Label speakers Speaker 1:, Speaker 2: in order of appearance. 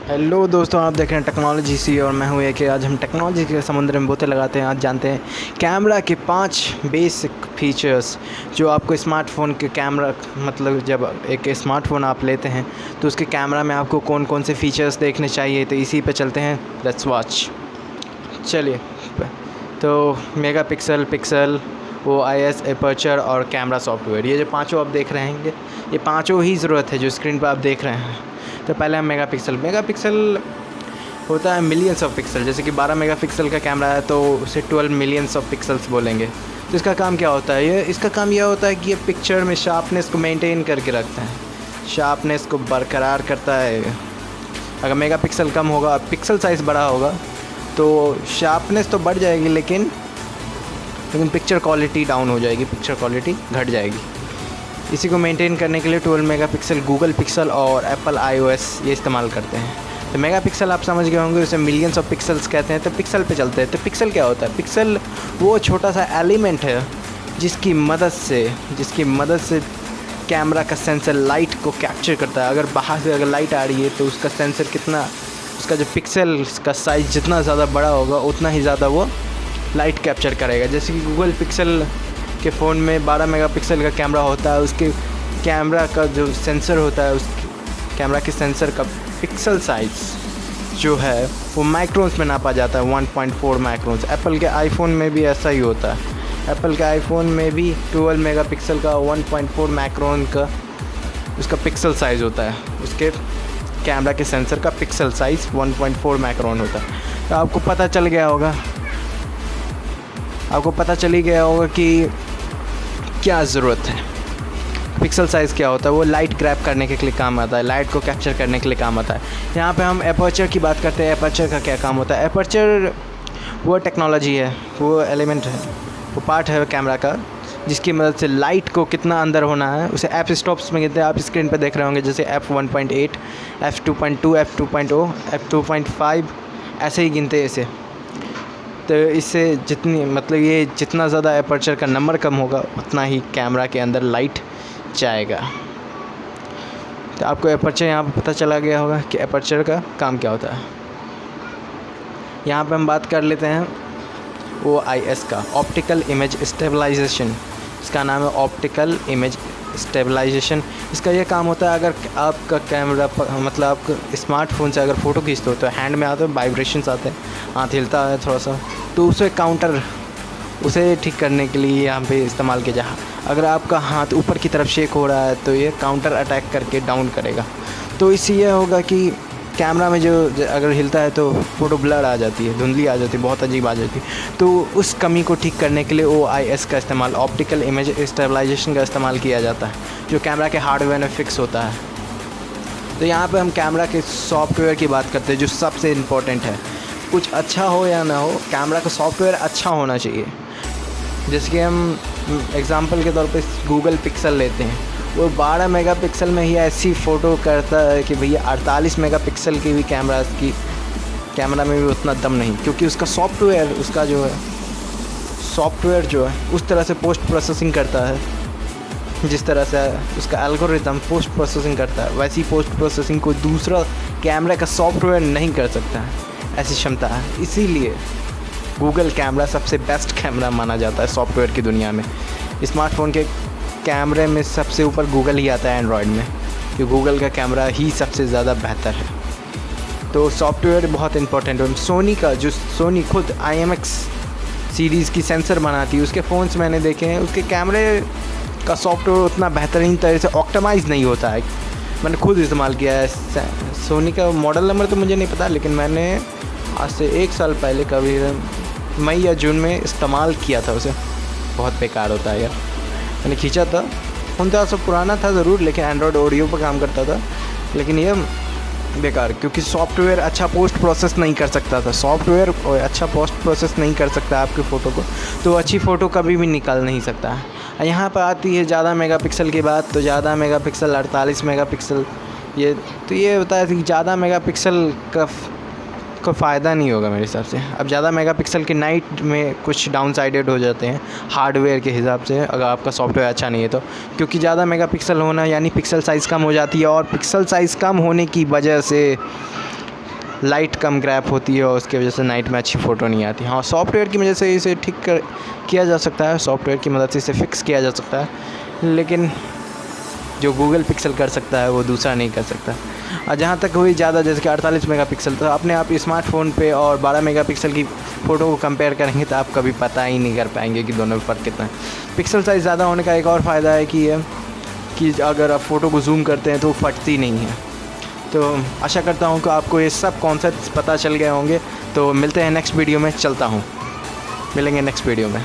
Speaker 1: Hello दोस्तों, आप देख रहे हैं टेक्नोलॉजी सी और मैं हूँ कि आज हम टेक्नोलॉजी के समुद्र में बोते लगाते हैं। आज जानते हैं कैमरा के 5 बेसिक फीचर्स जो आपको स्मार्टफ़ोन के कैमरा मतलब जब एक स्मार्टफ़ोन आप लेते हैं तो उसके कैमरा में आपको कौन कौन से फ़ीचर्स देखने चाहिए। तो इसी पे चलते हैं, लेट्स वॉच। चलिए, तो मेगापिक्सल, पिक्सल, OIS, एपर्चर और कैमरा सॉफ्टवेयर, ये जो पाँचों आप देख रहे हैं ये पाँचों ही ज़रूरत है जो स्क्रीन पर आप देख रहे हैं। तो पहले हम मेगापिक्सल होता है मिलियंस ऑफ पिक्सल। जैसे कि 12 मेगापिक्सल का कैमरा है तो उसे 12 मिलियंस ऑफ पिक्सल्स बोलेंगे। तो इसका काम क्या होता है? इसका काम यह होता है कि ये पिक्चर में शार्पनेस को मेंटेन करके रखता है, शार्पनेस को बरकरार करता है। अगर मेगापिक्सल कम होगा, पिक्सल साइज़ बड़ा होगा तो शार्पनेस तो बढ़ जाएगी लेकिन पिक्चर क्वालिटी डाउन हो जाएगी, पिक्चर क्वालिटी घट जाएगी। इसी को मेंटेन करने के लिए 12 मेगापिक्सल गूगल पिक्सल और एप्पल iOS ये इस्तेमाल करते हैं। तो मेगापिक्सल आप समझ गए होंगे, उसे मिलियंस ऑफ पिक्सल्स कहते हैं। तो पिक्सल पे चलते हैं। तो पिक्सल क्या होता है? पिक्सल वो छोटा सा एलिमेंट है जिसकी मदद से कैमरा का सेंसर लाइट को कैप्चर करता है। अगर बाहर से लाइट आ रही है तो उसका सेंसर उसका जो पिक्सल का साइज़ जितना ज़्यादा बड़ा होगा उतना ही ज़्यादा वो लाइट कैप्चर करेगा। जैसे कि गूगल पिक्सल के फ़ोन में 12 मेगापिक्सल का कैमरा होता है, उसके कैमरा का जो सेंसर होता है, उस कैमरा के सेंसर का पिक्सल साइज़ जो है वो माइक्रोन्स में नापा जाता है, 1.4 माइक्रोन्स। एप्पल के आईफोन में भी ऐसा ही होता है। एप्पल के आईफोन में भी 12 मेगापिक्सल का 1.4 माइक्रोन का उसका पिक्सल साइज़ होता है। उसके कैमरा के सेंसर का पिक्सल साइज़ 1.4 माइक्रोन होता है। तो आपको पता चल गया होगा कि क्या ज़रूरत है। पिक्सल साइज़ क्या होता है? वो लाइट ग्रैब करने के लिए काम आता है, लाइट को कैप्चर करने के लिए काम आता है। यहाँ पे हम एपर्चर की बात करते हैं। एपर्चर का क्या काम होता है? एपर्चर वो टेक्नोलॉजी है, वो एलिमेंट है, वो पार्ट है कैमरा का जिसकी मदद से लाइट को कितना अंदर होना है उसे एफ स्टॉप्स में गिनते हैं। आप स्क्रीन पर देख रहे होंगे जैसे f1.8, f2.2, f2.0, f2.5 ऐसे ही गिनते हैं इसे। तो इससे जितना ज़्यादा एपर्चर का नंबर कम होगा उतना ही कैमरा के अंदर लाइट जाएगा। तो आपको एपर्चर यहाँ पर पता चला गया होगा कि एपर्चर का काम क्या होता है। यहाँ पे हम बात कर लेते हैं OIS का, ऑप्टिकल इमेज स्टेबलाइजेशन। इसका नाम है ऑप्टिकल इमेज स्टेबलाइजेशन। इसका ये काम होता है, अगर आपका कैमरा आप स्मार्टफोन से अगर फ़ोटो खींचते हो तो हैंड में आते हैं, वाइब्रेशंस आते हैं, हाथ हिलता है थोड़ा सा, तो उसे ठीक करने के लिए यहाँ पे इस्तेमाल किया जाए। अगर आपका हाथ ऊपर की तरफ शेक हो रहा है तो ये काउंटर अटैक करके डाउन करेगा। तो इससे यह होगा कि कैमरा में जो अगर हिलता है तो फ़ोटो ब्लर आ जाती है, धुंधली आ जाती है, बहुत अजीब आ जाती है। तो उस कमी को ठीक करने के लिए OIS का इस्तेमाल, ऑप्टिकल इमेज स्टेबलाइजेशन का इस्तेमाल किया जाता है, जो कैमरा के हार्डवेयर में फ़िक्स होता है। तो यहाँ पे हम कैमरा के सॉफ्टवेयर की बात करते हैं जो सबसे इम्पोर्टेंट है। कुछ अच्छा हो या ना हो, कैमरा का सॉफ्टवेयर अच्छा होना चाहिए। जैसे कि हम एग्ज़ाम्पल के तौर पे गूगल पिक्सल लेते हैं, वो 12 मेगापिक्सल में ही ऐसी फ़ोटो करता है कि भैया 48 मेगापिक्सल की भी कैमरा में भी उतना दम नहीं, क्योंकि उसका सॉफ्टवेयर जो है उस तरह से पोस्ट प्रोसेसिंग करता है। जिस तरह से उसका एल्गोरिथम पोस्ट प्रोसेसिंग करता है, वैसी पोस्ट प्रोसेसिंग कोई दूसरा कैमरा का सॉफ्टवेयर नहीं कर सकता है, ऐसी क्षमता है। इसीलिए गूगल कैमरा सबसे बेस्ट कैमरा माना जाता है सॉफ्टवेयर की दुनिया में। स्मार्टफ़ोन के कैमरे में सबसे ऊपर गूगल ही आता है एंड्रॉयड में, कि गूगल का कैमरा ही सबसे ज़्यादा बेहतर है। तो सॉफ्टवेयर बहुत इंपॉर्टेंट है। सोनी खुद IMX सीरीज़ की सेंसर बनाती है, उसके फ़ोन्स मैंने देखे हैं, उसके कैमरे का सॉफ्टवेयर उतना बेहतरीन तरह से ऑप्टिमाइज़ नहीं होता है। मैंने खुद इस्तेमाल किया है। सोनी का मॉडल नंबर तो मुझे नहीं पता, लेकिन मैंने आज से 1 साल पहले कभी मई या जून में इस्तेमाल किया था उसे। बहुत बेकार होता है यार। मैंने खींचा था, फ़ोन तो सब पुराना था ज़रूर, लेकिन एंड्रॉयड ऑडियो पर काम करता था, लेकिन ये बेकार, क्योंकि सॉफ्टवेयर अच्छा पोस्ट प्रोसेस नहीं कर सकता था। सॉफ्टवेयर अच्छा पोस्ट प्रोसेस नहीं कर सकता आपकी फ़ोटो को, तो अच्छी फ़ोटो कभी भी निकाल नहीं सकता है। यहाँ पर आती है ज़्यादा मेगापिक्सल की बात। तो ज़्यादा मेगापिक्सल 48 मेगापिक्सल, ये होता है कि ज़्यादा मेगापिक्सल का फ़ायदा नहीं होगा मेरे हिसाब से। अब ज़्यादा मेगापिक्सल के नाइट में कुछ डाउन साइडेड हो जाते हैं हार्डवेयर के हिसाब से, अगर आपका सॉफ्टवेयर अच्छा नहीं है तो, क्योंकि ज़्यादा मेगापिक्सल होना यानी पिक्सल साइज़ कम हो जाती है, और पिक्सल साइज़ कम होने की वजह से लाइट कम ग्रैप होती है और उसकी वजह से नाइट में अच्छी फ़ोटो नहीं आती। हाँ, सॉफ्टवेयर की वजह से इसे किया जा सकता है, सॉफ्टवेयर की मदद से इसे फ़िक्स किया जा सकता है, लेकिन जो गूगल पिक्सल कर सकता है वो दूसरा नहीं कर सकता। और जहाँ तक हुई ज़्यादा, जैसे कि 48 मेगापिक्सल, तो अपने आप स्मार्टफ़ोन पे और 12 मेगापिक्सल की फ़ोटो को कंपेयर करेंगे तो आप कभी पता ही नहीं कर पाएंगे कि दोनों में फ़र्क कितना है। पिक्सल साइज़ ज़्यादा होने का एक और फ़ायदा है कि अगर आप फ़ोटो को जूम करते हैं तो वो फटती नहीं है। तो आशा करता हूँ कि आपको ये सब कॉन्सेप्ट्स पता चल गए होंगे। तो मिलते हैं नेक्स्ट वीडियो में, चलता हूँ, मिलेंगे नेक्स्ट वीडियो में।